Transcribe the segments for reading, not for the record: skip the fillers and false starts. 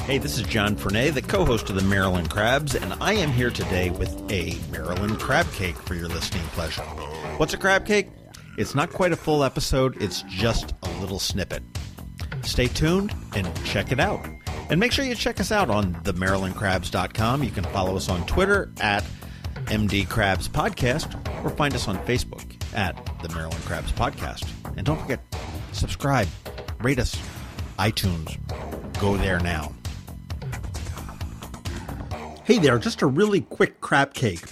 Hey, this is John Fernay, the co-host of the Maryland Crabs, and I am here today with a Maryland Crabcake for your listening pleasure. What's a crabcake? It's not quite a full episode, it's just a little snippet. Stay tuned and check it out. And make sure you check us out on themarylandcrabs.com. You can follow us on Twitter at MD Crabs Podcast or find us on Facebook at the Maryland Crabs Podcast. And don't forget, subscribe, rate us, iTunes. Go there now. Hey there, just a really quick crab cake.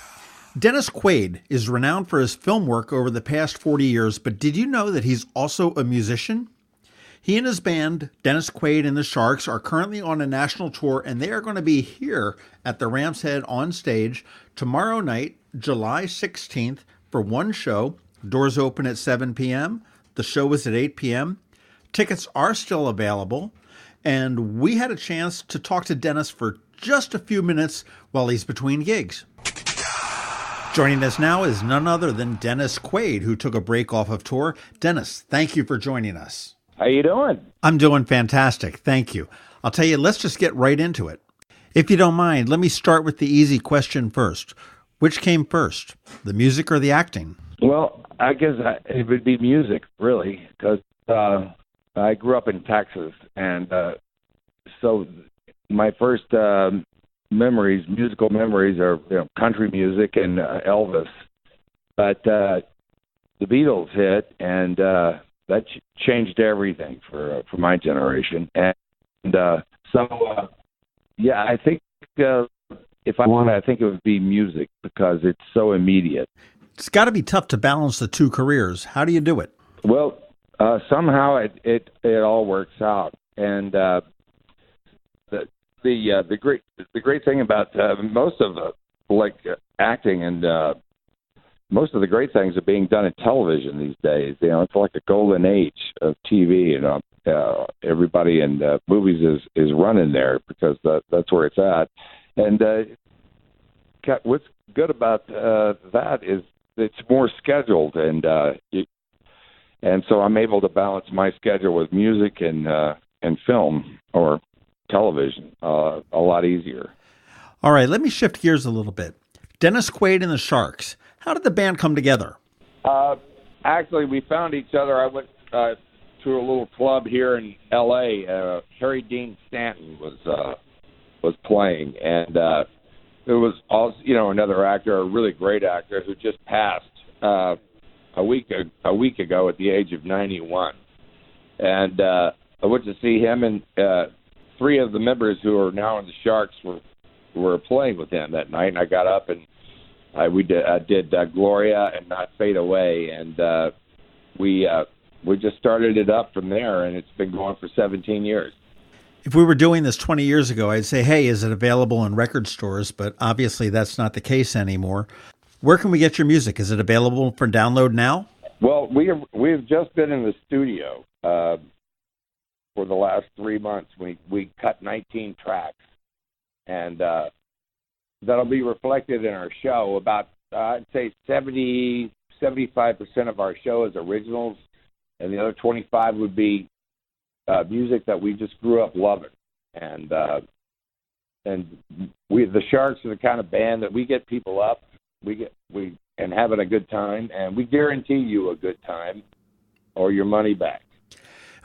Dennis Quaid is renowned for his film work over the past 40 years, but did you know that he's also a musician? He and his band, Dennis Quaid and the Sharks, are currently on a national tour, and they are going to be here at the Ram's Head on stage tomorrow night, July 16th, for one show. Doors open at 7 p.m. The show is at 8 p.m. Tickets are still available, and we had a chance to talk to Dennis for just a few minutes while he's between gigs. Joining us now is none other than Dennis Quaid, who took a break off of tour. Dennis, thank you for joining us. How you doing? I'm doing fantastic. Thank you. I'll tell you, let's just get right into it. If you don't mind, let me start with the easy question first. Which came first, the music or the acting? Well, I guess it would be music, really, because I grew up in Texas, and so my first musical memories are country music and Elvis. But the Beatles hit, and that changed everything for my generation. And I think if I want, I think it would be music because it's so immediate. It's got to be tough to balance the two careers. How do you do it? Well, somehow it all works out, and the great thing about most of acting and most of the great things are being done in television these days. It's like a golden age of TV. Everybody in movies is running there because that's where it's at. And what's good about that is it's more scheduled, and so I'm able to balance my schedule with music and film or television a lot easier. All right, let me shift gears a little bit. Dennis Quaid and the Sharks. How did the band come together? Actually, we found each other. I went to a little club here in L.A. Harry Dean Stanton was playing, and it was also another actor, a really great actor who just passed a week ago at the age of 91, and I went to see him, and three of the members who are now in the Sharks were playing with him that night, and I got up and I did Gloria and Not Fade Away, and we just started it up from there, and it's been going for 17 years. If we were doing this 20 years ago, I'd say, hey, is it available in record stores? But obviously that's not the case anymore. Where can we get your music? Is it available for download now? Well, we've just been in the studio for the last 3 months. We cut 19 tracks, and that'll be reflected in our show. About, I'd say 75% of our show is originals, and the other 25 would be music that we just grew up loving. And the Sharks are the kind of band that we get people up, and having a good time, and we guarantee you a good time or your money back.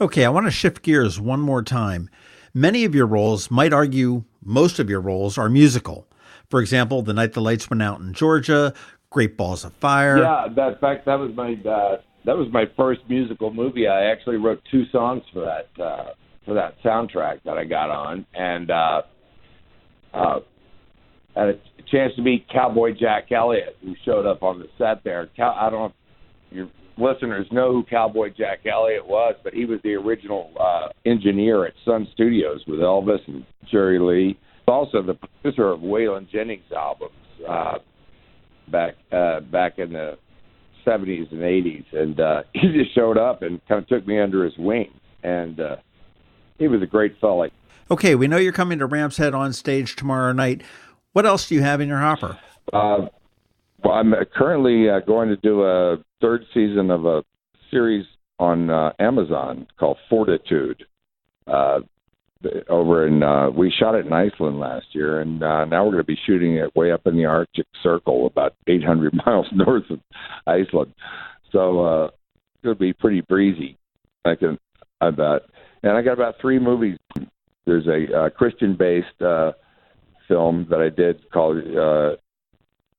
Okay, I want to shift gears one more time. Many of your roles, might argue most of your roles, are musical. For example, The Night the Lights Went Out in Georgia, Great Balls of Fire. Yeah, in fact, that was my first musical movie. I actually wrote 2 songs for that soundtrack that I got on, and had a chance to meet Cowboy Jack Elliott, who showed up on the set there. I don't know if your listeners know who Cowboy Jack Elliott was, but he was the original engineer at Sun Studios with Elvis and Jerry Lee. Also the producer of Waylon Jennings albums back in the 70s and 80s, and he just showed up and kind of took me under his wing, and he was a great fella. Okay, we know you're coming to Ram's Head on stage tomorrow night. What else do you have in your hopper? Well, I'm currently going to do a 3rd season of a series on Amazon called Fortitude. over in we shot it in Iceland last year, and now we're going to be shooting it way up in the Arctic Circle, about 800 miles north of Iceland. So it's going to be pretty breezy. I bet. And I got about 3 movies. There's a Christian-based film that I did called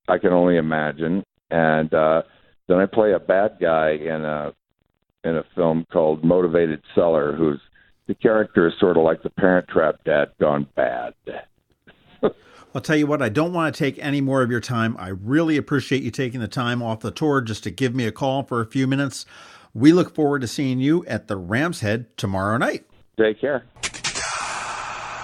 I Can Only Imagine, and then I play a bad guy in a film called Motivated Seller, who's the character is sort of like the Parent Trap dad gone bad. I'll tell you what, I don't want to take any more of your time. I really appreciate you taking the time off the tour just to give me a call for a few minutes. We look forward to seeing you at the Ram's Head tomorrow night. Take care.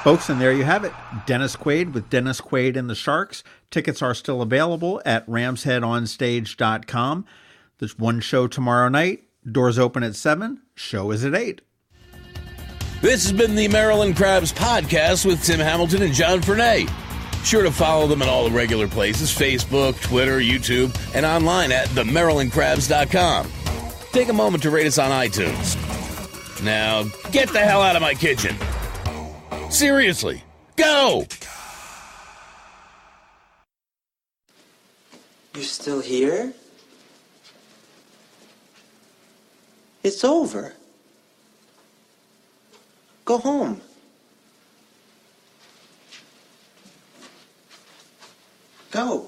Folks, and there you have it. Dennis Quaid with Dennis Quaid and the Sharks. Tickets are still available at ramsheadonstage.com. There's one show tomorrow night. Doors open at 7. Show is at 8. This has been the Maryland Crabs podcast with Tim Hamilton and John Fernay. Sure to follow them at all the regular places, Facebook, Twitter, YouTube, and online at themarylandcrabs.com. Take a moment to rate us on iTunes. Now, get the hell out of my kitchen. Seriously, go! You're still here? It's over. Go home. Go.